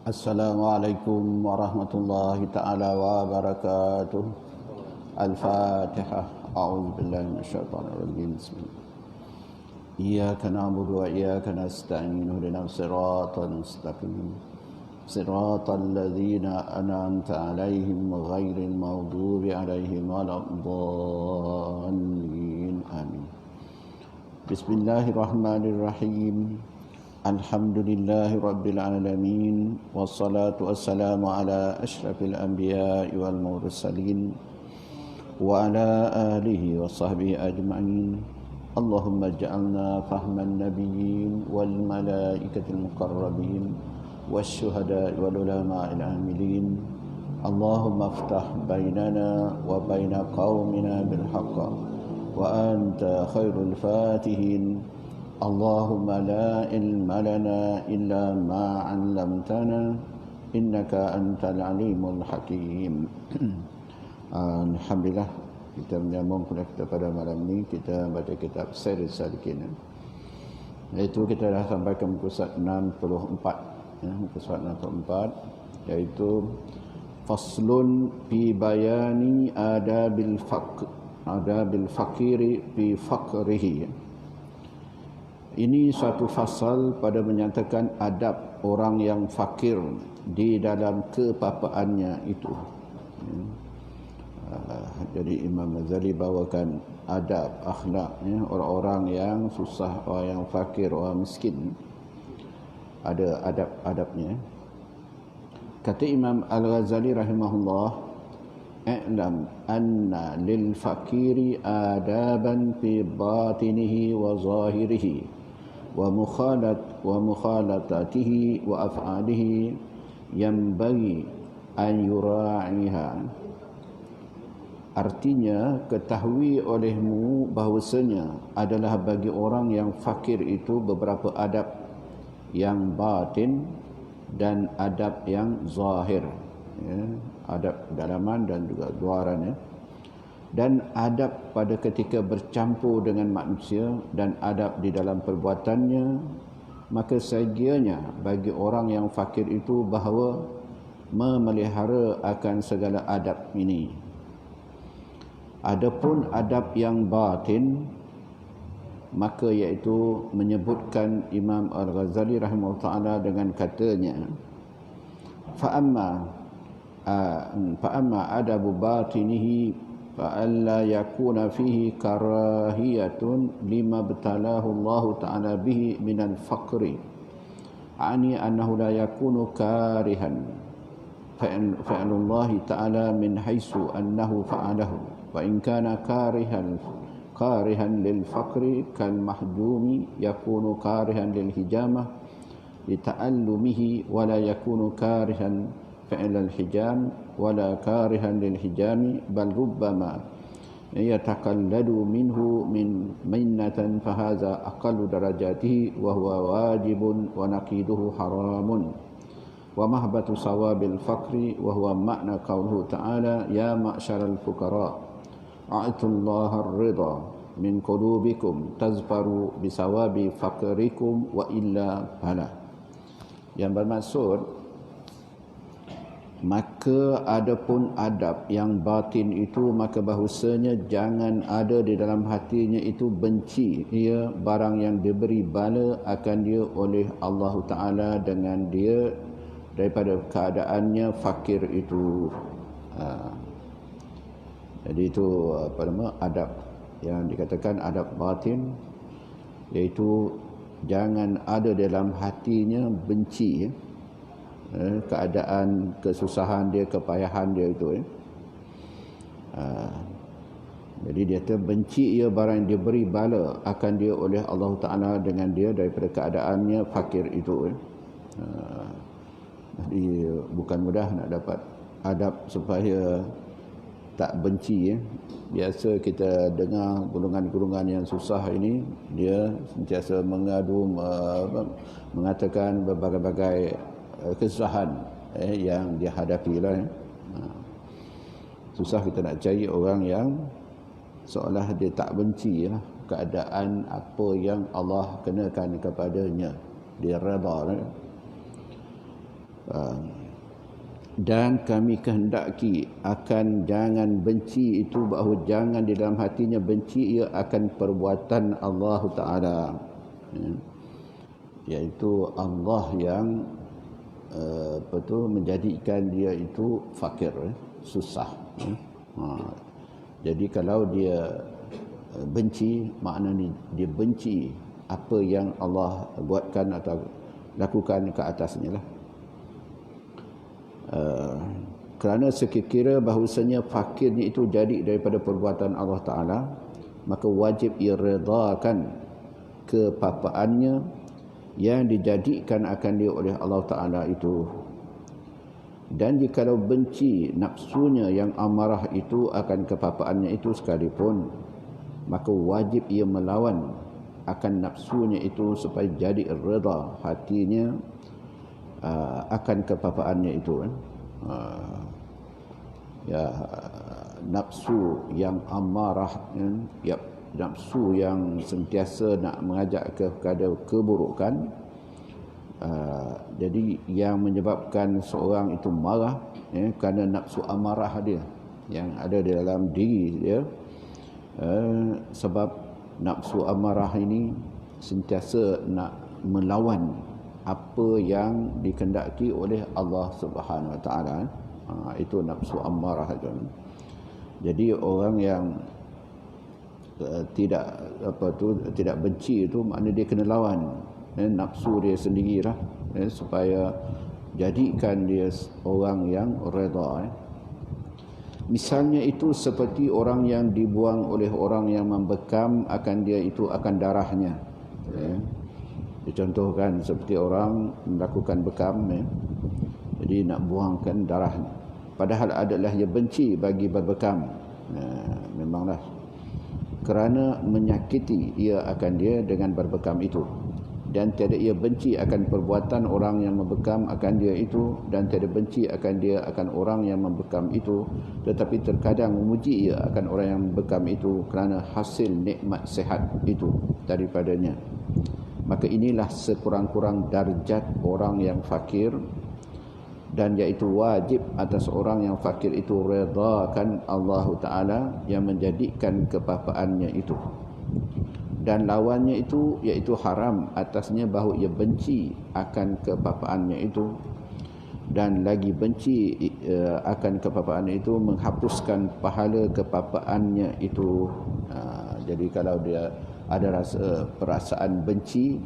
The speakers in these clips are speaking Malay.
Assalamualaikum warahmatullahi ta'ala wabarakatuh. Al-Fatihah. A'udzu billahi minasyaitonir rajim. Bismillah. Iyyaka na'budu wa iyyaka nasta'in. Ihdinas siratal mustaqim. Siratal ladzina an'amta 'alaihim ghairil maghdubi 'alaihim waladdallin. Amin. Bismillahirrahmanirrahim. Alhamdulillahi Rabbil Alamin. Wassalatu wassalamu ala ashrafil anbiya wal mursalin wa ala alihi wa sahbihi ajma'in. Allahumma ja'alna fahman nabiyyin wal malaikatil muqarrabin wasyuhada'i wal ulama'il amilin. Allahumma aftah bainana wa baina qaumina bil haqq wa anta khairul fatihin. Allahumma la ilma lana illa ma 'allamtana innaka antal alimul hakim. Alhamdulillah, kita menyambung kuliah kita pada malam ini. Kita baca kitab Sairus Salikin, iaitu kita dah sampai ke muka surat 64 ya, muka surat 64, iaitu faslun fi bayani adabil fakiri fi faqrihi. Ini suatu fasal pada menyatakan adab orang yang fakir di dalam kepapaannya itu. Jadi Imam Ghazali bawakan adab, akhlak ya, orang-orang yang susah, orang yang fakir, orang miskin. Ada adab-adabnya. Kata Imam Al-Ghazali rahimahullah, "I'lam anna lil fakiri adaban fi batinihi wa zahirihi wa mukhalatatihi wa af'alihi yanbaghi an yura'iha." Artinya, ketahui olehmu bahawasanya adalah bagi orang yang fakir itu beberapa adab yang batin dan adab yang zahir ya, adab dalaman dan juga luaran ya. Dan adab pada ketika bercampur dengan manusia dan adab di dalam perbuatannya. Maka segianya bagi orang yang fakir itu bahawa memelihara akan segala adab ini. Adapun adab yang batin, maka iaitu menyebutkan Imam Al-Ghazali rahimahullah ta'ala dengan katanya, fa'amma adabu batinihi fa'alla yakuna fihi karahiyatun lima btalahu Allah ta'ala bihi minal faqri, ani annahu la yakunu karihan fa'alullahi ta'ala min haisu annahu fa'alahu, wa in kana karihan lil faqri kal mahdumi yakunu karihan lil hijamah li ta'allumihi wa la yakunu karihan فعل الحجام ولا كارها للحجام بل ربما يتقلد منه من منة فهذا أقل درجاته وهو واجب ونقيده حرام ومهبة صواب الفقر وهو معنى قوله تعالى يا معشر الفقراء أعطوا الله الرضا من قلوبكم تظفروا بثواب فقركم وإلا فلا. Yang bermaksud, maka adapun adab yang batin itu, maka bahawasanya jangan ada di dalam hatinya itu benci ia barang yang diberi bala akan dia oleh Allah Ta'ala dengan dia daripada keadaannya fakir itu. Jadi itu adab yang dikatakan adab batin, iaitu jangan ada dalam hatinya benci keadaan kesusahan dia, kepayahan dia itu jadi dia terbenci ia barang yang diberi bala akan dia oleh Allah Ta'ala dengan dia daripada keadaannya fakir itu jadi bukan mudah nak dapat adab supaya tak benci Biasa kita dengar golongan-golongan yang susah ini, dia sentiasa mengadu, mengatakan berbagai-bagai kesusahan yang dia hadapi lah. Susah kita nak cari orang yang seolah dia tak benci lah keadaan apa yang Allah kenakan kepadanya, dia redha lah. Dan kami kehendaki akan jangan benci itu, bahawa jangan di dalam hatinya benci ia akan perbuatan Allah Ta'ala, iaitu Allah yang menjadikan dia itu fakir, susah. Jadi kalau dia benci, maknanya dia benci apa yang Allah buatkan atau lakukan ke atasnya lah. Kerana sekiranya bahawasanya fakirnya itu jadi daripada perbuatan Allah Ta'ala, maka wajib ia redakan kepapaannya yang dijadikan akan dia oleh Allah Ta'ala itu. Dan jikalau benci nafsunya yang amarah itu akan kepapaannya itu sekalipun, maka wajib ia melawan akan nafsunya itu supaya jadi reda hatinya akan kepapaannya itu. Nafsu yang amarah, nafsu yang sentiasa nak mengajak kepada keburukan, jadi yang menyebabkan seorang itu marah kerana nafsu amarah dia yang ada di dalam diri dia. Sebab nafsu amarah ini sentiasa nak melawan apa yang dikehendaki oleh Allah Subhanahu Wa Taala. Itu nafsu amarah itu. Jadi orang yang tidak benci itu, maknanya dia kena lawan nafsu dia sendirilah, supaya jadikan dia orang yang redha. Misalnya itu seperti orang yang dibuang oleh orang yang membekam akan dia itu akan darahnya. Dicontohkan seperti orang melakukan bekam, jadi nak buangkan darahnya, padahal adalah ia benci bagi berbekam. Memanglah kerana menyakiti ia akan dia dengan berbekam itu, dan tiada ia benci akan perbuatan orang yang membekam akan dia itu, dan tiada benci akan dia akan orang yang membekam itu, tetapi terkadang memuji ia akan orang yang membekam itu kerana hasil nikmat sehat itu daripadanya. Maka inilah sekurang-kurang darjat orang yang fakir, dan iaitu wajib atas orang yang fakir itu redakan Allah Ta'ala yang menjadikan kepapaannya itu. Dan lawannya itu iaitu haram atasnya bahawa ia benci akan kepapaannya itu, dan lagi benci akan kepapaannya itu menghapuskan pahala kepapaannya itu. Jadi kalau dia ada rasa perasaan benci,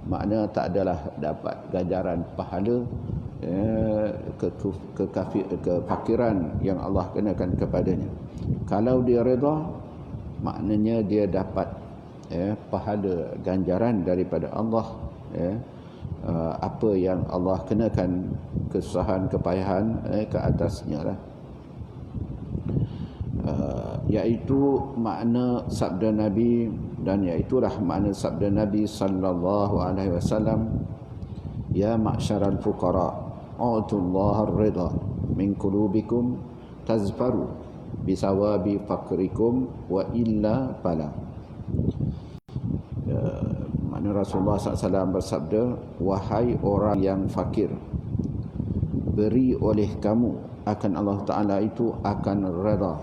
makna tak adalah dapat ganjaran pahala kefakiran yang Allah kenakan kepadanya. Kalau dia redha, maknanya dia dapat pahala ganjaran daripada Allah, apa yang Allah kenakan kesusahan kepayahan ke atasnya lah. Iaitu makna sabda Nabi, dan iaitulah makna sabda Nabi sallallahu alaihi wasallam, ya ma'syaral fuqara a'tullaha ar-ridha min qulubikum tazfaru bisawabi fakrikum wa illa fala. Makna Rasulullah SAW bersabda, wahai orang yang fakir, beri oleh kamu akan Allah Ta'ala itu akan redha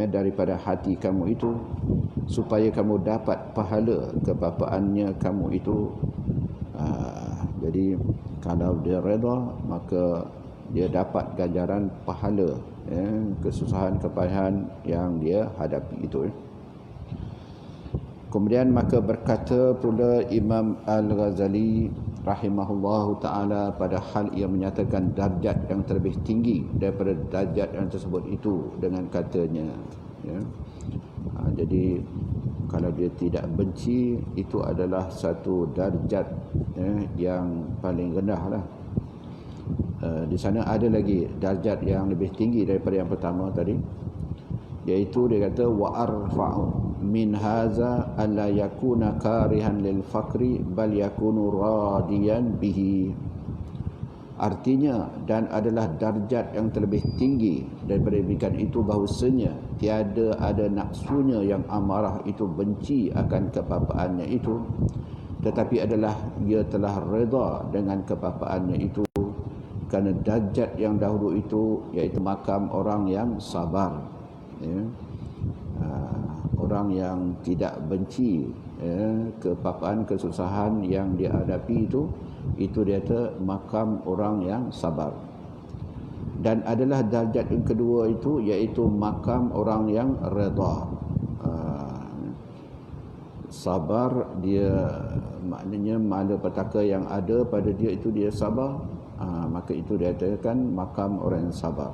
daripada hati kamu itu, supaya kamu dapat pahala kebapaannya kamu itu. Jadi kalau dia redha, maka dia dapat ganjaran pahala kesusahan kepayahan yang dia hadapi itu. Kemudian maka berkata pula Imam Al-Ghazali rahimahullahu ta'ala pada hal ia menyatakan darjat yang terlebih tinggi daripada darjat yang tersebut itu dengan katanya, jadi kalau dia tidak benci, itu adalah satu darjat yang paling rendah lah. Di sana ada lagi darjat yang lebih tinggi daripada yang pertama tadi, iaitu dia kata wa arfa'u min haza alla yakuna karihan lil fakri bal yakunu radiyan bihi. Artinya, dan adalah darjat yang terlebih tinggi daripada demikian itu, bahawasanya tiada ada nafsunya yang amarah itu benci akan kepapaannya itu, tetapi adalah ia telah redha dengan kepapaannya itu, kerana darjat yang dahulu itu iaitu makam orang yang sabar, ya. Orang yang tidak benci kepapaan, kesusahan yang dia hadapi itu dia kata makam orang yang sabar. Dan adalah darjat yang kedua itu iaitu makam orang yang redha. Sabar dia maknanya malapetaka yang ada pada dia itu dia sabar, maka itu dia katakan makam orang yang sabar.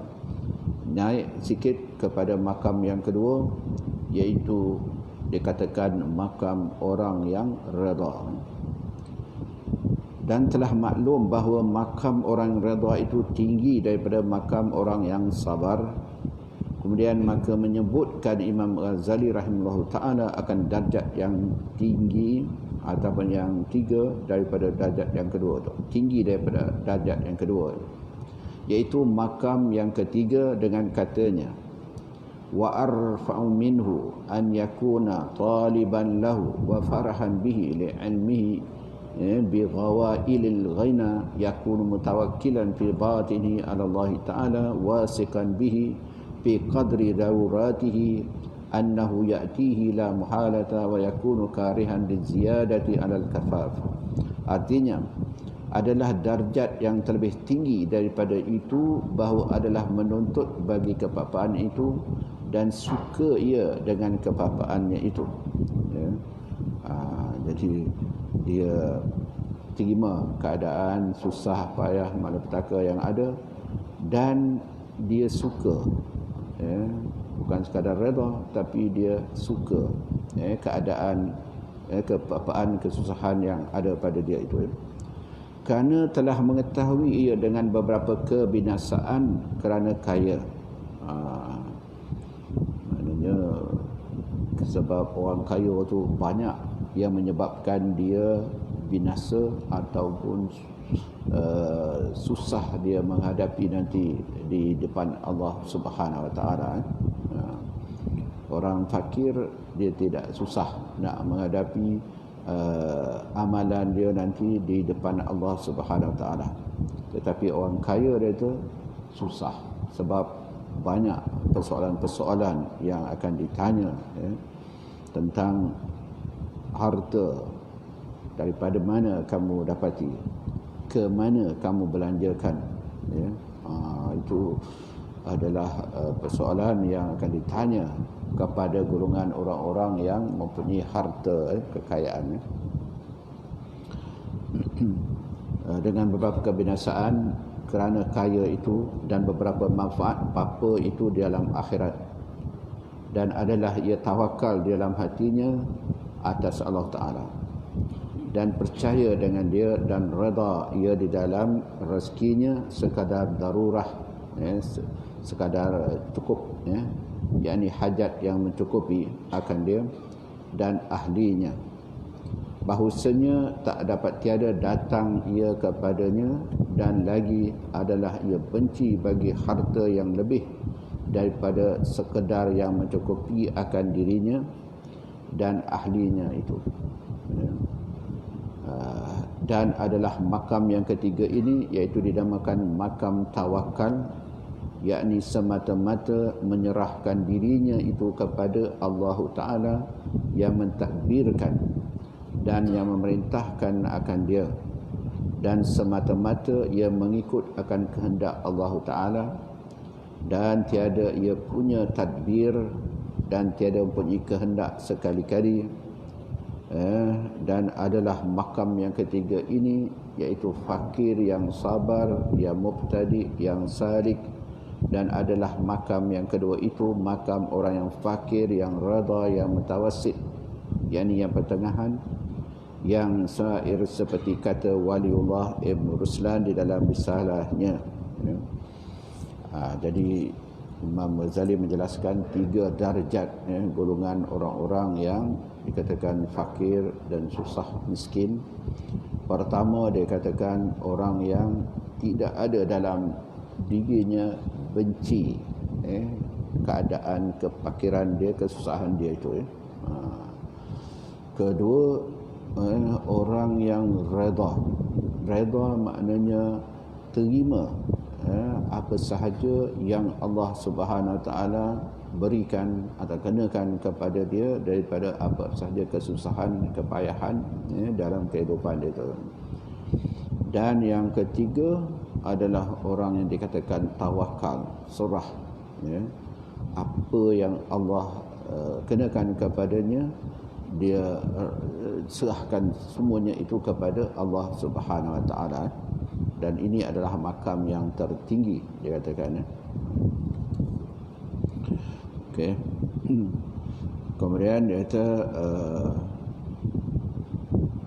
Naik sikit kepada makam yang kedua iaitu dikatakan makam orang yang redha. Dan telah maklum bahawa makam orang redha itu tinggi daripada makam orang yang sabar. Kemudian maka menyebutkan Imam Ghazali rahimahullah ta'ala akan darjat yang tinggi ataupun yang tiga daripada darjat yang kedua itu. Tinggi daripada darjat yang kedua, iaitu makam yang ketiga dengan katanya wa arfa'u minhu an yakuna taliban lahu wa farahan bihi li'ilmihi bi ghawailil ghina yakunu mutawakkilan fi batini ala Allah ta'ala wasiqan bihi bi qadri daruratihi annahu ya'tihi la muhalata wa yakunu karihan liziyadati ala al-kafaf. Artinya adalah darjat yang terlebih tinggi daripada itu bahawa adalah menuntut bagi kepapaan itu dan suka ia dengan kepapaannya itu, ya. Jadi dia terima keadaan susah payah malapetaka yang ada dan dia suka, ya. Bukan sekadar redha tapi dia suka, ya, keadaan, kepapaan, kesusahan yang ada pada dia itu, ya. Kerana telah mengetahui ia dengan beberapa kebinasaan kerana kaya. Maknanya sebab orang kaya tu banyak yang menyebabkan dia binasa ataupun susah dia menghadapi nanti di depan Allah Subhanahu Wa Taala. Orang fakir dia tidak susah nak menghadapi amalan dia nanti di depan Allah Subhanahu Wa Taala. Tetapi orang kaya dia itu susah sebab banyak persoalan-persoalan yang akan ditanya, ya, tentang harta, daripada mana kamu dapati, ke mana kamu belanjakan, ya. Itu adalah persoalan yang akan ditanya kepada golongan orang-orang yang mempunyai harta, kekayaan, ya. Dengan beberapa kebinasaan kerana kaya itu dan beberapa manfaat apa itu di dalam akhirat, dan adalah ia tawakal di dalam hatinya atas Allah Ta'ala dan percaya dengan dia dan redha ia di dalam rezekinya sekadar darurah, ya, sekadar cukup, ya, yakni hajat yang mencukupi akan dia dan ahlinya, bahusanya tak dapat tiada datang ia kepadanya, dan lagi adalah ia benci bagi harta yang lebih daripada sekedar yang mencukupi akan dirinya dan ahlinya itu, ya. Dan adalah makam yang ketiga ini iaitu dinamakan makam tawakal, yakni semata-mata menyerahkan dirinya itu kepada Allah Ta'ala yang mentadbirkan dan yang memerintahkan akan dia, dan semata-mata ia mengikut akan kehendak Allah Ta'ala dan tiada ia punya tadbir dan tiada mempunyai kehendak sekali-kali. Dan adalah makam yang ketiga ini iaitu fakir yang sabar, yang mubtadi, yang salik, dan adalah makam yang kedua itu makam orang yang fakir, yang redha, yang mutawassit, yakni yang pertengahan, yang sair seperti kata Waliullah Ibn Ruslan di dalam risalahnya, ya. Jadi Imam Ghazali menjelaskan tiga darjat, ya, golongan orang-orang yang dikatakan fakir dan susah miskin. Pertama dia katakan orang yang tidak ada dalam dirinya benci, keadaan kefakiran dia, kesusahan dia itu, ya. Kedua, orang yang redha. Redha maknanya terima apa sahaja yang Allah Subhanahu Wa Taala berikan atau kenakan kepada dia daripada apa sahaja kesusahan, kepayahan dalam kehidupan dia tu. Dan yang ketiga adalah orang yang dikatakan tawakal, surah, apa yang Allah kenakan kepadanya, dia serahkan semuanya itu kepada Allah Subhanahu Wa Taala. Dan ini adalah makam yang tertinggi, dia katakan. Okey. Kemudian dia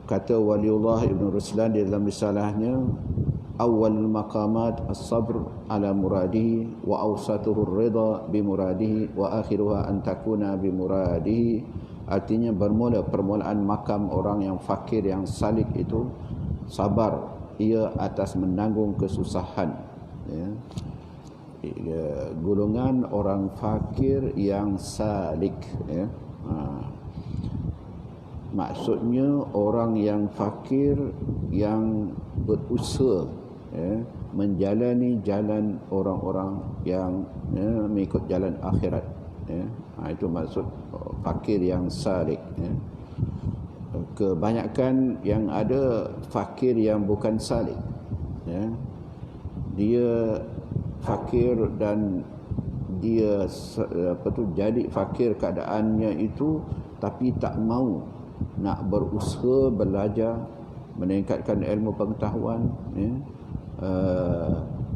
kata Waliullah Ibn Ruslan di dalam risalahnya, awal maqamat as-sabr ala muradihi wa awsatuhu ar-ridha bi muradihi wa akhiruha an takuna bi muradihi. Artinya permulaan makam orang yang fakir, yang salik itu sabar ia atas menanggung kesusahan, golongan orang fakir yang salik, maksudnya orang yang fakir yang berusaha menjalani jalan orang-orang yang mengikut jalan akhirat, itu maksud fakir yang salik. Kebanyakan yang ada fakir yang bukan salik, dia fakir dan dia jadi fakir keadaannya itu, tapi tak mau nak berusaha belajar, meningkatkan ilmu pengetahuan,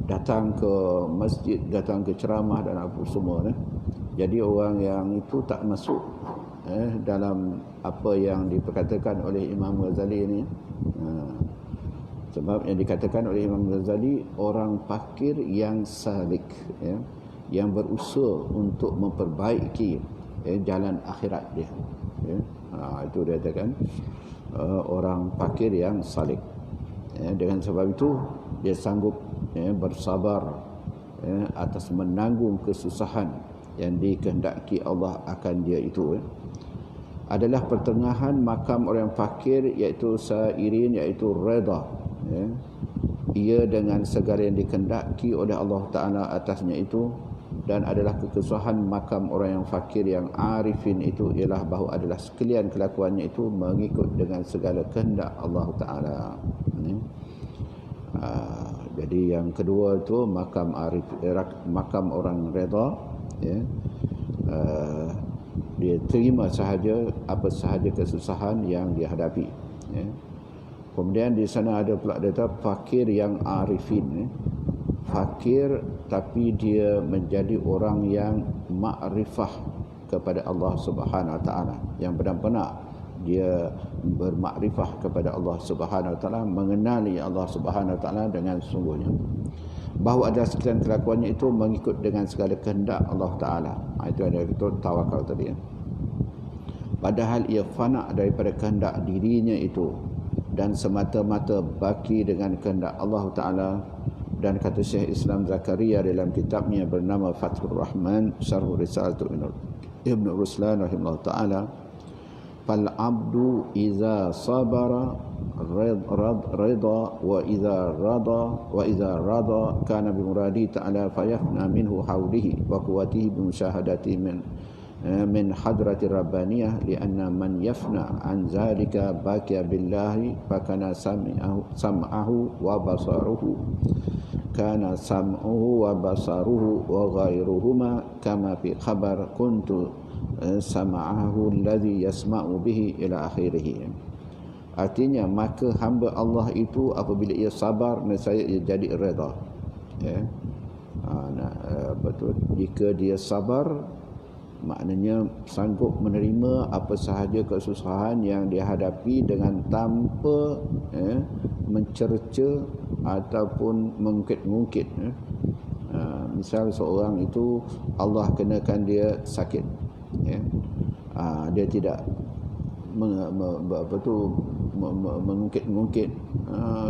datang ke masjid, datang ke ceramah dan apa semua. Jadi orang yang itu tak masuk dalam apa yang diperkatakan oleh Imam Ghazali ini. Sebab yang dikatakan oleh Imam Ghazali, orang fakir yang salik, yang berusaha untuk memperbaiki jalan akhirat dia. Itu dia katakan orang fakir yang salik. Dengan sebab itu dia sanggup bersabar atas menanggung kesusahan yang dikehendaki Allah akan dia itu. Adalah pertengahan makam orang fakir, iaitu sairin, iaitu redha, ia dengan segala yang dikehendaki oleh Allah Ta'ala atasnya itu. Dan adalah kekesusahan makam orang yang fakir yang arifin itu ialah bahawa adalah sekalian kelakuannya itu mengikut dengan segala kehendak Allah Ta'ala. Jadi yang kedua itu makam arif, makam orang redha, dia terima sahaja apa sahaja kesusahan yang dihadapi. Kemudian di sana ada pula data fakir yang arifin, fakir tapi dia menjadi orang yang makrifah kepada Allah Subhanahu Wa Taala, yang benar-benar dia bermakrifah kepada Allah Subhanahu Wa Taala, mengenali Allah Subhanahu Wa Taala dengan sungguhnya, bahawa ada sekalian kelakuannya itu mengikut dengan segala kehendak Allah Ta'ala. Itu ada itu tawakal tadi. Padahal ia fana daripada kehendak dirinya itu dan semata-mata baki dengan kehendak Allah Ta'ala. Dan kata Syekh Islam Zakaria dalam kitabnya bernama Fathur Rahman Syarh Risalatu Ibn Ruslan rahimahullah ta'ala, fal abdu iza sabara rida wa iza rada kana bi muradi ta'ala fayafna minhu hawlihi wa quwwatihi bi musyahadati min hadrati rabbaniyah, lianna man yafna an zalika baqiya billahi fakana sam'ahu wa basaruhu kana sam'uhu wa basaruhu wa ghairuhuma kama fi khabar kuntu sam'ahu alladhi yasma'u bihi ila akhirih. Artinya maka hamba Allah itu apabila ia sabar, nescaya ia jadi redha. Betul, jika dia sabar maknanya sanggup menerima apa sahaja kesusahan yang dihadapi dengan tanpa mencerca ataupun mengungkit-ungkit. Misal seorang itu Allah kenakan dia sakit, dia tidak mengungkit-ungkit,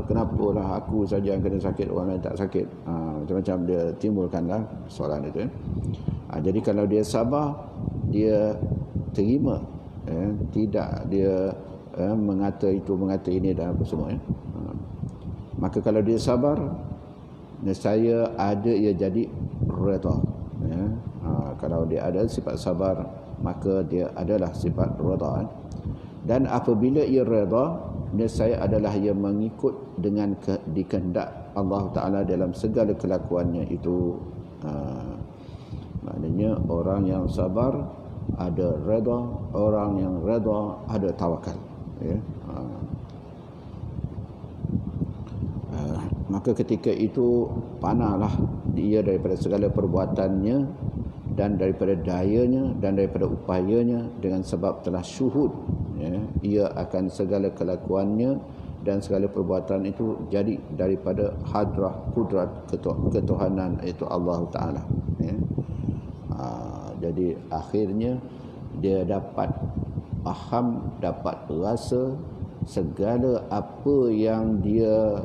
kenapalah aku saja yang kena sakit, orang lain tak sakit, macam-macam dia timbulkanlah soalan itu. Jadi kalau dia sabar, dia terima, tidak dia mengata itu, mengata ini dan apa semua. Maka kalau dia sabar, nescaya ada ia jadi redha. Ya. Kalau dia ada sifat sabar, maka dia adalah sifat redha. Dan apabila ia redha, nescaya adalah ia mengikut dengan dikehendak Allah Ta'ala dalam segala kelakuannya itu. Maknanya orang yang sabar ada redha, orang yang redha ada tawakal. Ya. Maka ketika itu panahlah dia daripada segala perbuatannya dan daripada dayanya dan daripada upayanya, dengan sebab telah syuhud, ya, ia akan segala kelakuannya dan segala perbuatan itu jadi daripada hadrah kudrat ketuhanan, iaitu Allah Ta'ala. Ya. Jadi akhirnya dia dapat faham, dapat rasa segala apa yang dia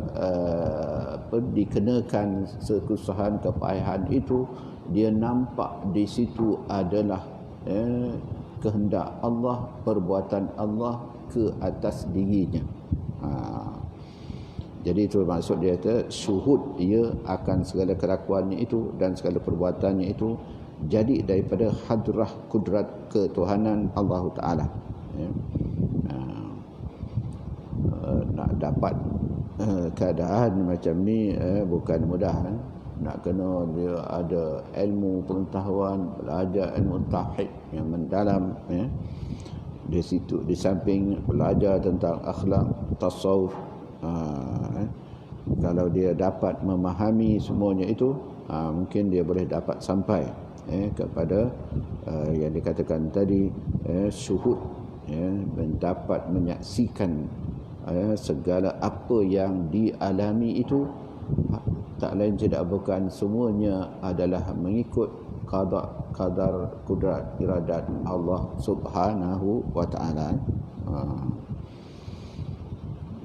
dikenakan kesusahan, kepayahan itu, dia nampak di situ adalah kehendak Allah, perbuatan Allah ke atas dirinya. Jadi itu maksud dia, syuhud ia akan segala kelakuannya itu dan segala perbuatannya itu jadi daripada hadrah kudrat ketuhanan Allah Ta'ala. Ya. Nak dapat keadaan macam ni bukan mudah. Nak kena dia ada ilmu pengetahuan, belajar ilmu tauhid yang mendalam, ya. Di situ, di samping belajar tentang akhlak, tasawuf, kalau dia dapat memahami semuanya itu, mungkin dia boleh dapat sampai kepada yang dikatakan tadi, syuhud, mendapat menyaksikan segala apa yang dialami itu tak lain tidak bukan semuanya adalah mengikut qadar kudrat iradat Allah Subhanahu wa Ta'ala.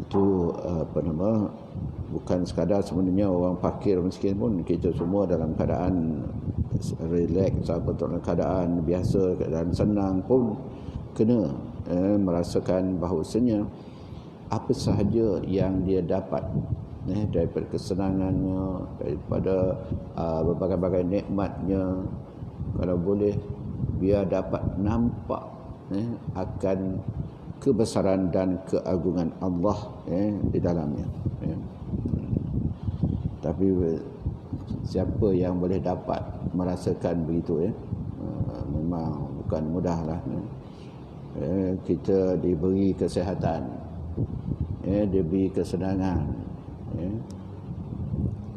Itu bukan sekadar sebenarnya orang fakir miskin pun, kita semua dalam keadaan relax atau dalam keadaan biasa, keadaan senang pun kena merasakan bahawasanya apa sahaja yang dia dapat daripada kesenangannya, daripada berbagai-bagai nikmatnya, kalau boleh biar dapat nampak akan kebesaran dan keagungan Allah di dalamnya. Tapi siapa yang boleh dapat merasakan begitu, memang bukan mudahlah. Kita diberi kesihatan, diberi kesenangan,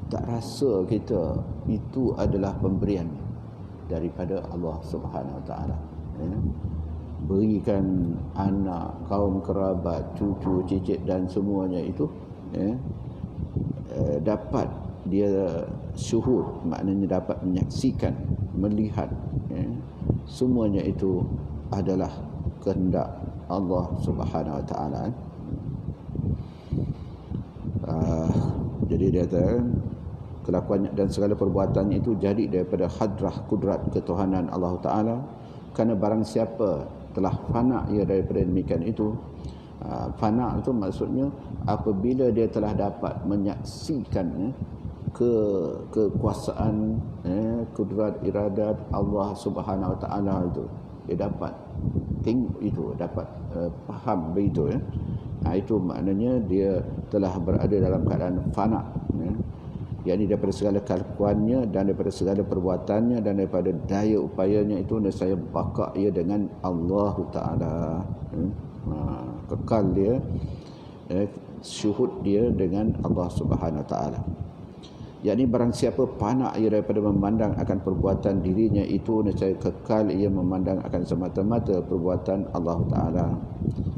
tak rasa kita itu adalah pemberian daripada Allah Subhanahu Wa Ta'ala. Berikan anak, kaum kerabat, cucu, cicit dan semuanya itu, dapat dia syuhud, maknanya dapat menyaksikan, melihat, semuanya itu adalah kehendak Allah Subhanahu Wa Ta'ala. Jadi dia kata kelakuannya dan segala perbuatannya itu jadi daripada hadrah kudrat ketuhanan Allah Ta'ala. Kerana barang siapa telah fana ia daripada demikian itu, fana itu maksudnya apabila dia telah dapat menyaksikan kekuasaan, kudrat iradat Allah Subhanahu Wa Ta'ala itu, dia dapat tengok itu, dapat faham begitu, itu maknanya dia telah berada dalam keadaan fana, yakni daripada segala kelakuannya dan daripada segala perbuatannya dan daripada daya upayanya itu, nescaya baqa ia dengan Allah Ta'ala. Kekal dia, syuhud dia dengan Allah Subhanahu Wa Ta'ala. Yakni barang siapa panak ia daripada memandang akan perbuatan dirinya itu, nescaya kekal ia memandang akan semata-mata perbuatan Allah Ta'ala.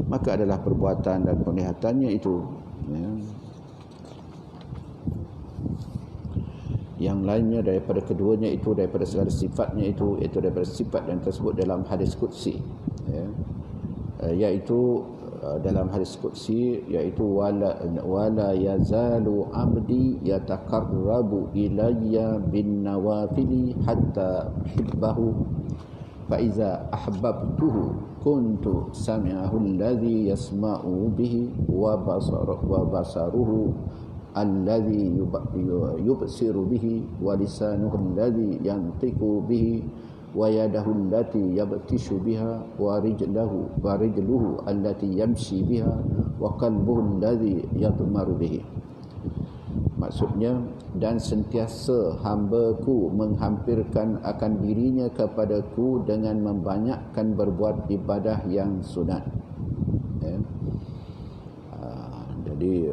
Maka adalah perbuatan dan penglihatannya itu, yang lainnya daripada keduanya itu, daripada segala sifatnya itu, iaitu daripada sifat yang tersebut dalam hadis qudsi, iaitu dalam hadis qudsi, iaitu wala yazalu abdi yataqarrabu ilayya bin nawafili hatta uhibbahu fa iza ahbabtuhu kuntu sami'ahu alladhi yasma'u bihi wa basaruhu alladhi yubsiru bihi wa lisanuhu alladhi yantiqu bihi wa yadahu allati yabtishu biha wa rijluhu allati yamshi biha wa qalbuhu alladhi yatmaru bihi. Maksudnya, dan sentiasa hamba-Ku menghampirkan akan dirinya kepadaku dengan membanyakkan berbuat ibadah yang sunat. Jadi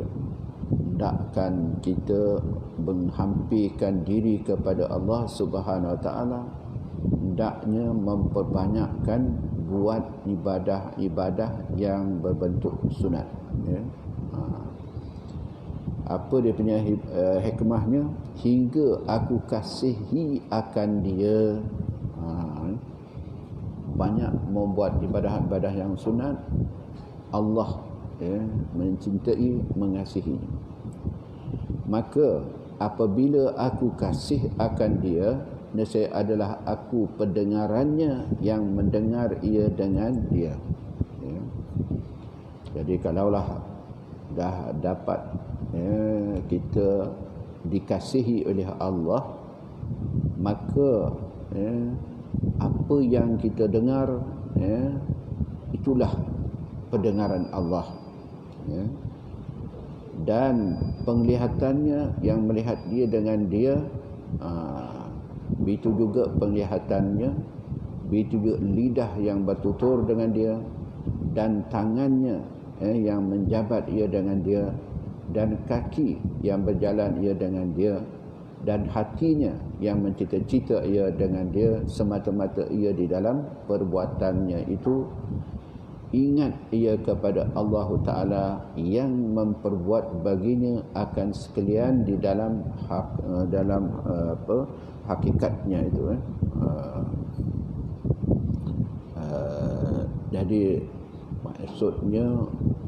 hendakkan kita menghampirkan diri kepada Allah Subhanahu Wa Taala, hendaknya memperbanyakkan buat ibadah-ibadah yang berbentuk sunat. Apa dia punya hikmahnya? Hingga aku kasihi akan dia. Banyak membuat ibadah-ibadah yang sunat, Allah mencintai, mengasihi. Maka apabila aku kasih akan dia, nescaya adalah aku pendengarannya yang mendengar ia dengan dia. Jadi kalaulah dah dapat kita dikasihi oleh Allah, maka apa yang kita dengar itulah pendengaran Allah. Dan penglihatannya yang melihat dia dengan dia, begitu juga penglihatannya, begitu juga lidah yang bertutur dengan dia, dan tangannya yang menjabat ia dengan dia, dan kaki yang berjalan ia dengan dia, dan hatinya yang mencita-cita ia dengan dia, semata-mata ia di dalam perbuatannya itu ingat ia kepada Allah Ta'ala yang memperbuat baginya akan sekalian di dalam hakikatnya itu. Jadi maksudnya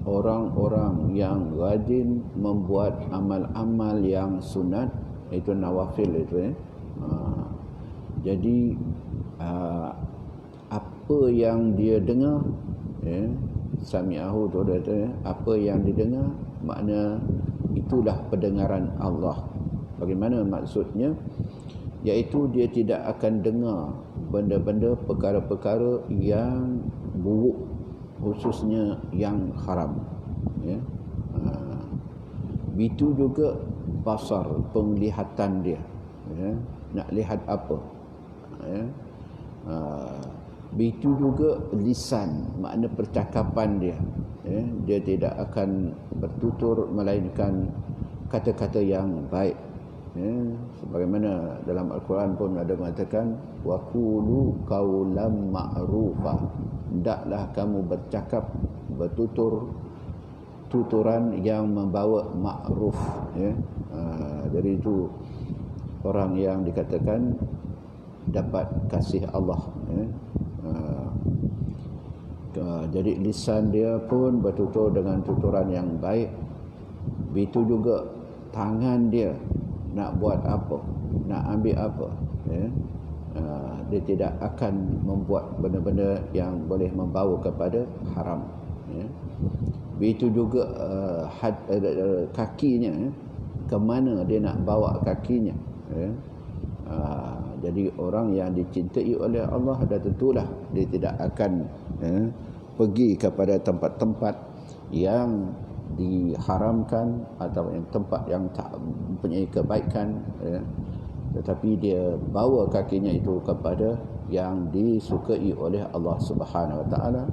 orang-orang yang rajin membuat amal-amal yang sunat, itu nawafil itu. Jadi apa yang dia dengar, sami'ahu tu dia, apa yang didengar, makna itulah pendengaran Allah. Bagaimana maksudnya? Iaitu dia tidak akan dengar benda-benda, perkara-perkara yang buruk, khususnya yang haram. Begitu juga basar, penglihatan dia, nak lihat apa. Begitu juga lisan, makna percakapan dia, dia tidak akan bertutur melainkan kata-kata yang baik. Sebagaimana dalam Al-Quran pun ada mengatakan, wa qulu qawlan ma'rufa, hendaklah kamu bercakap, bertutur tuturan yang membawa ma'ruf. Jadi itu orang yang dikatakan dapat kasih Allah. Jadi lisan dia pun bertutur dengan tuturan yang baik. Begitu juga tangan dia, nak buat apa, nak ambil apa, dia tidak akan membuat benda-benda yang boleh membawa kepada haram. Begitu juga kakinya, ke mana dia nak bawa kakinya. Jadi orang yang dicintai oleh Allah, dah tentulah dia tidak akan pergi kepada tempat-tempat yang diharamkan atau yang tempat yang tak mempunyai kebaikan, tetapi dia bawa kakinya itu kepada yang disukai oleh Allah Subhanahu Wa Taala.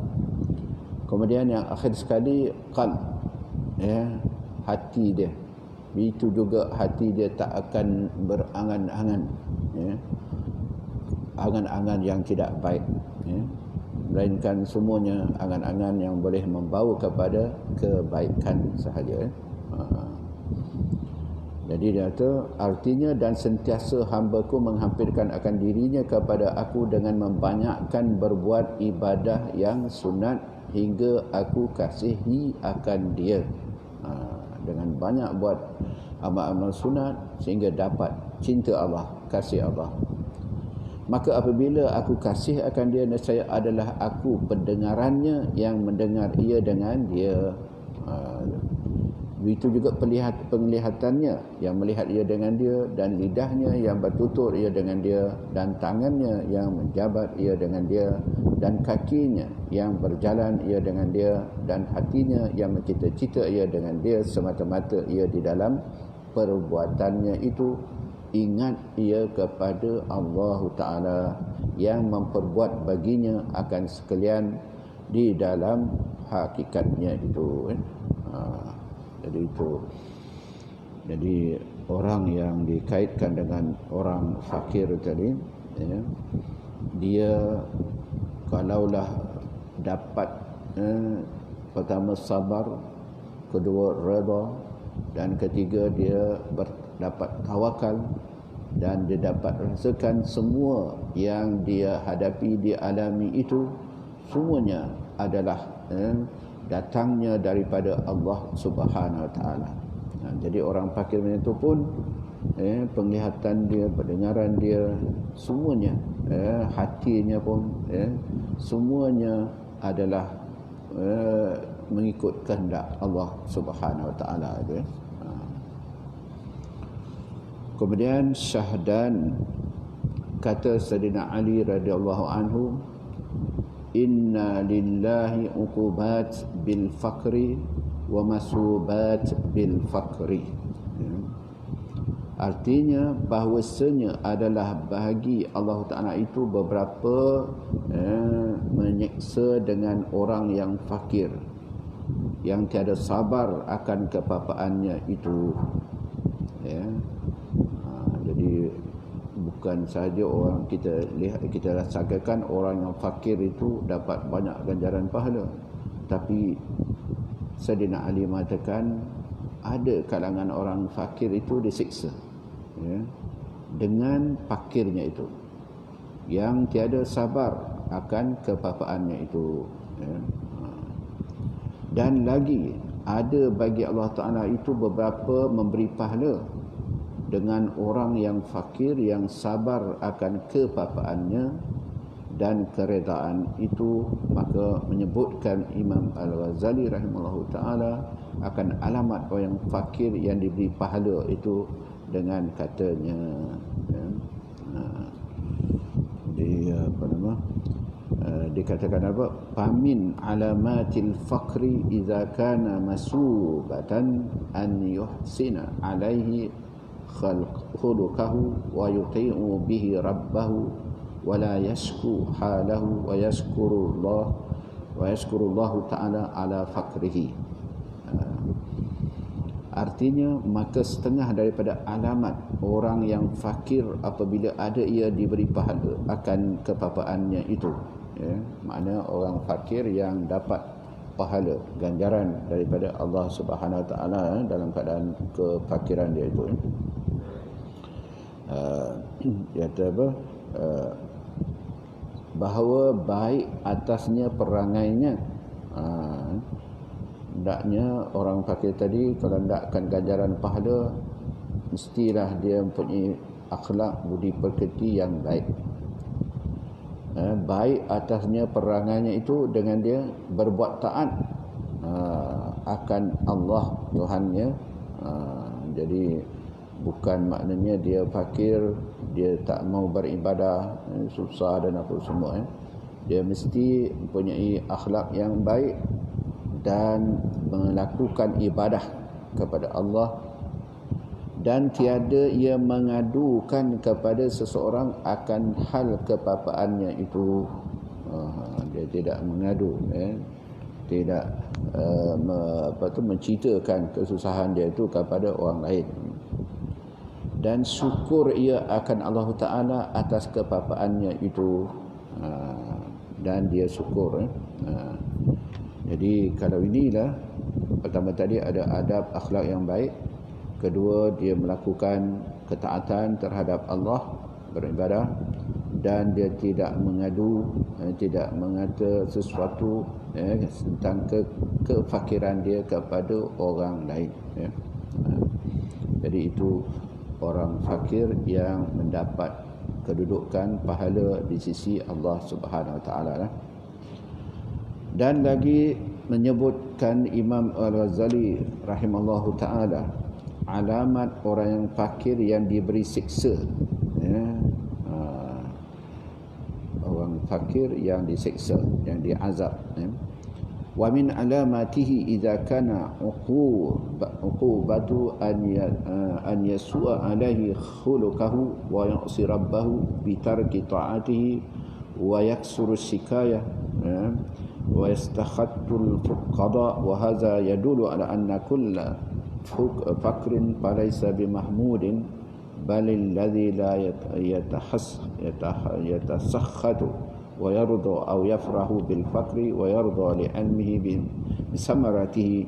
Kemudian yang akhir sekali, qalb, hati dia. Begitu juga hati dia tak akan berangan-angan, angan-angan yang tidak baik, melainkan semuanya angan-angan yang boleh membawa kepada kebaikan sahaja. Jadi dia kata, artinya, dan sentiasa hamba-Ku menghampirkan akan dirinya kepada Aku dengan membanyakkan berbuat ibadah yang sunat hingga Aku kasihi akan dia. Dengan banyak buat amal-amal sunat sehingga dapat cinta Allah, kasih Allah. Maka apabila Aku kasih akan dia, nescaya adalah Aku pendengarannya yang mendengar ia dengan dia. Begitu juga penglihatannya, yang melihat ia dengan dia, dan lidahnya yang bertutur ia dengan dia, dan tangannya yang menjabat ia dengan dia, dan kakinya yang berjalan ia dengan dia, dan hatinya yang mencita-cita ia dengan dia, semata-mata ia di dalam perbuatannya itu ingat ia kepada Allah Ta'ala yang memperbuat baginya akan sekalian di dalam hakikatnya itu. Jadi orang yang dikaitkan dengan orang fakir tadi, ya, dia kalaulah dapat pertama sabar, kedua redha, dan ketiga dia dapat tawakal, dan dia dapat rasakan semua yang dia hadapi, dia alami itu semuanya adalah datangnya daripada Allah Subhanahu Wa Taala. Jadi orang fakir itu pun penglihatan dia, pendengaran dia, semuanya, hatinya pun, semuanya adalah mengikut kehendak Allah Subhanahu Wa Taala. Kemudian Syahdan kata Sayyidina Ali radhiyallahu anhu, inna lillahi uqubat bil faqri wa masubat bil faqri. Artinya bahawasanya adalah bagi Allah Ta'ala itu beberapa menyeksa dengan orang yang fakir, yang tiada sabar akan kepapaannya itu. Jadi bukan sahaja orang kita rasakan orang yang fakir itu dapat banyak ganjaran pahala, tapi Sayyidina Ali mengatakan ada kalangan orang fakir itu disiksa, dengan fakirnya itu, yang tiada sabar akan kepapaannya itu. Dan lagi ada bagi Allah Ta'ala itu beberapa memberi pahala dengan orang yang fakir yang sabar akan kepapaannya dan keredaan itu. Maka menyebutkan Imam Al-Ghazali rahimahullah ta'ala akan alamat orang yang fakir yang diberi pahala itu dengan katanya, dikatakan apa? Famin alamatil faqri idza kana masubatan an yuhsina alaihi khuluquhu wa yuti'u bihi rabbahu wa la yashku halahu wa yashkurullah ta'ala ala faqrihi. Artinya, maka setengah daripada alamat orang yang fakir apabila ada ia diberi pahala akan kepapaannya itu, makna orang fakir yang dapat pahala ganjaran daripada Allah Subhanahu Wa Taala dalam keadaan kefakiran dia itu. Dia kata apa? Bahawa baik atasnya perangainya. Hendaknya orang fakir tadi kalau hendakkan ganjaran pahala, mestilah dia mempunyai akhlak budi pekerti yang baik. Baik atasnya perangainya itu dengan dia berbuat taat akan Allah Tuhannya. Jadi bukan maknanya dia fakir, dia tak mau beribadah, susah dan apa semua. Dia mesti mempunyai akhlak yang baik dan melakukan ibadah kepada Allah, dan tiada ia mengadukan kepada seseorang akan hal kepapaannya itu. Dia tidak mengadu, tidak menceritakan kesusahan dia itu kepada orang lain, dan syukur ia akan Allah Ta'ala atas kepapaannya itu, dan dia syukur. Jadi kalau inilah, pertama tadi ada adab akhlak yang baik, kedua dia melakukan ketaatan terhadap Allah, beribadah, dan dia tidak mengadu, tidak mengata sesuatu tentang kefakiran dia kepada orang lain. Jadi itu orang fakir yang mendapat kedudukan pahala di sisi Allah Subhanahu Wa Taala. Dan lagi menyebutkan Imam Al-Ghazali rahimallahu ta'ala alamat orang yang fakir yang diberi siksa, ya. Orang fakir yang disiksa, yang diazab, ya. Wa min alamatihi idza kana uqubatu an yasu'a alaihi khuluquhu wa ya'si rabbahu bi tarki ta'atihi wa yaksuru shikayah, ya. Wa yastakhattu al-qada wa hadha yadullu ala anna kulla fakrin falaysa bimahmudin bal alladhi la yatasakhatu wa yarda aw yafrahu bil fakri wa yarda li ilmihi bi samaratihi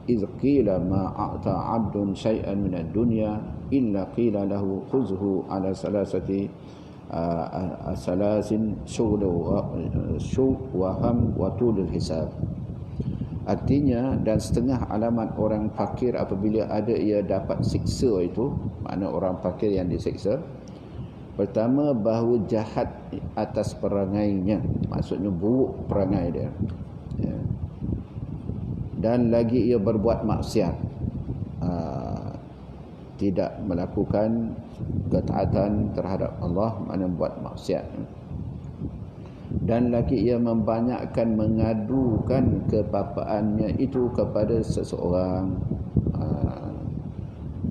idh qila ma a'ta 'abdun shay'an min ad-dunya illa qila lahu khudhhu ala salasati salasin syughul wa ham wa tulul hisab. Artinya, dan setengah alamat orang fakir apabila ada ia dapat siksa itu, makna orang fakir yang disiksa, pertama bahawa jahat atas perangainya, maksudnya buruk perangai dia, ya. Dan lagi ia berbuat maksiat, tidak melakukan ketaatan terhadap Allah, makna buat maksiat. Dan lagi ia membanyakkan mengadukan kepapaannya itu kepada seseorang.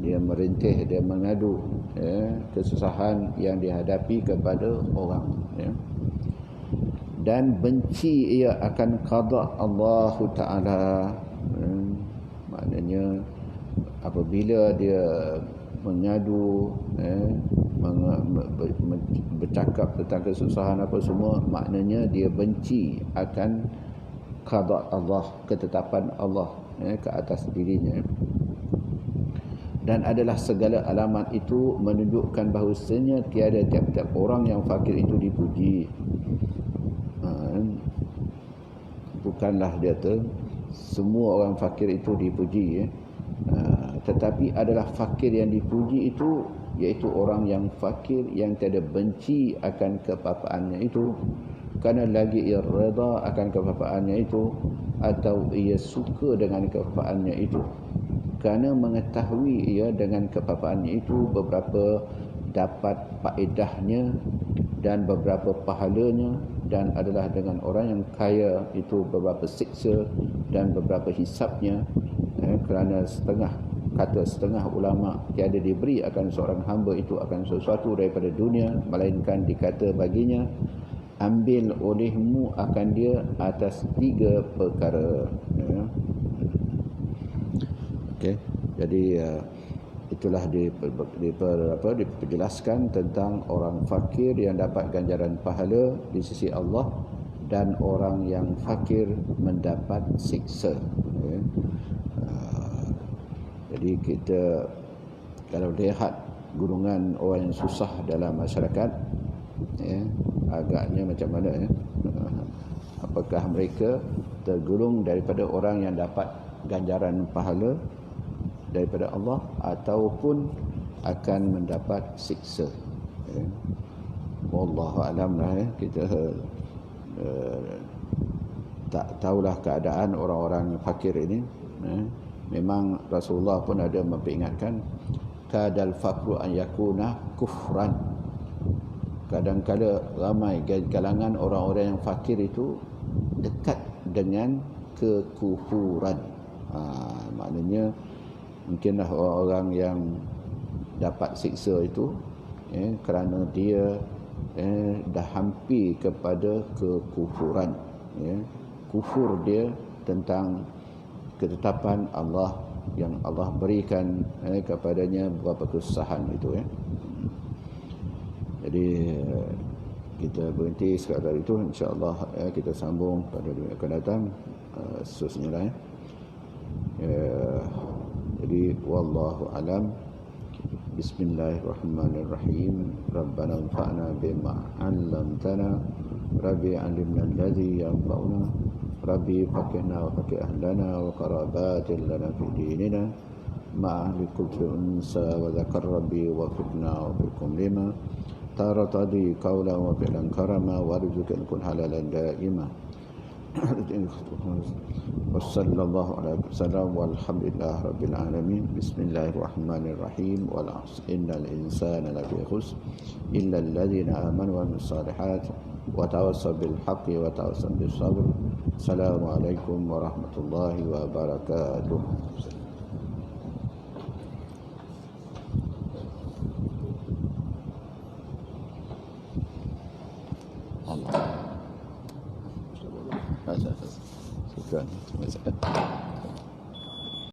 Dia merintih, dia mengadu, ya, kesusahan yang dihadapi kepada orang, ya. Dan benci ia akan qada Allah Ta'ala, ya. Maknanya apabila dia mengadu, bercakap tentang kesusahan apa semua, maknanya dia benci akan qada Allah, ketetapan Allah, ke atas dirinya. Dan adalah segala alamat itu menunjukkan bahawasanya tiada tiap-tiap orang yang fakir itu dipuji. Bukanlah dia semua orang fakir itu dipuji, ya. Tetapi adalah fakir yang dipuji itu iaitu orang yang fakir yang tiada benci akan kepapaannya itu, kerana lagi ia reda akan kepapaannya itu, atau ia suka dengan kepapaannya itu, kerana mengetahui ia dengan kepapaannya itu beberapa dapat faedahnya dan beberapa pahalanya, dan adalah dengan orang yang kaya itu beberapa siksa dan beberapa hisabnya, kerana setengah ulama tiada diberi akan seorang hamba itu akan sesuatu daripada dunia, melainkan dikata baginya, ambil olehmu akan dia atas 3 perkara, ya. Okey, jadi itulah diperjelaskan tentang orang fakir yang dapat ganjaran pahala di sisi Allah dan orang yang fakir mendapat siksa, ya. Jadi kita kalau lihat golongan orang yang susah dalam masyarakat, ya, agaknya macam mana, ya? Apakah mereka tergolong daripada orang yang dapat ganjaran pahala daripada Allah ataupun akan mendapat siksa, ya? Wallahu alam lah, ya. Kita tak tahulah keadaan orang-orang fakir ini, ya. Memang Rasulullah pun ada memperingatkan, kadal fakru an yakuna kufran. Kadang-kadang ramai kalangan orang-orang yang fakir itu dekat dengan kekufuran. Maknanya mungkinlah orang-orang yang dapat siksa itu, ya, kerana dia dah hampir kepada kekufuran, ya. Kufur dia tentang ketetapan Allah yang Allah berikan kepadanya beberapa kesusahan itu, ya. Jadi kita berhenti sekadar itu, insya-Allah, ya, kita sambung pada minggu akan datang seterusnya lah, ya. Jadi wallahu alam. Bismillahirrahmanirrahim. Rabbana anfa'na bima 'allamtana, Rabbi 'allimna alladhi yanfa'una, Rabbi faqihna wa faqih ahlana wa qarabatin lana fi dinina ma'ahli kulli unsa wa zakar Rabbi wa fitna wa fikum lima taratadi qawlan wa fi'lan karama wa rizqan kun halalan daima وصلى الله على وسلم والحمد لله رب العالمين. بسم الله الرحمن الرحيم. والعصر إن الإنسان لفي خسر إلا الذين آمنوا وعملوا الصالحات وتواصوا بالحق وتواصوا بالصبر. السلام عليكم ورحمة الله وبركاته. Allah. Terima kasih.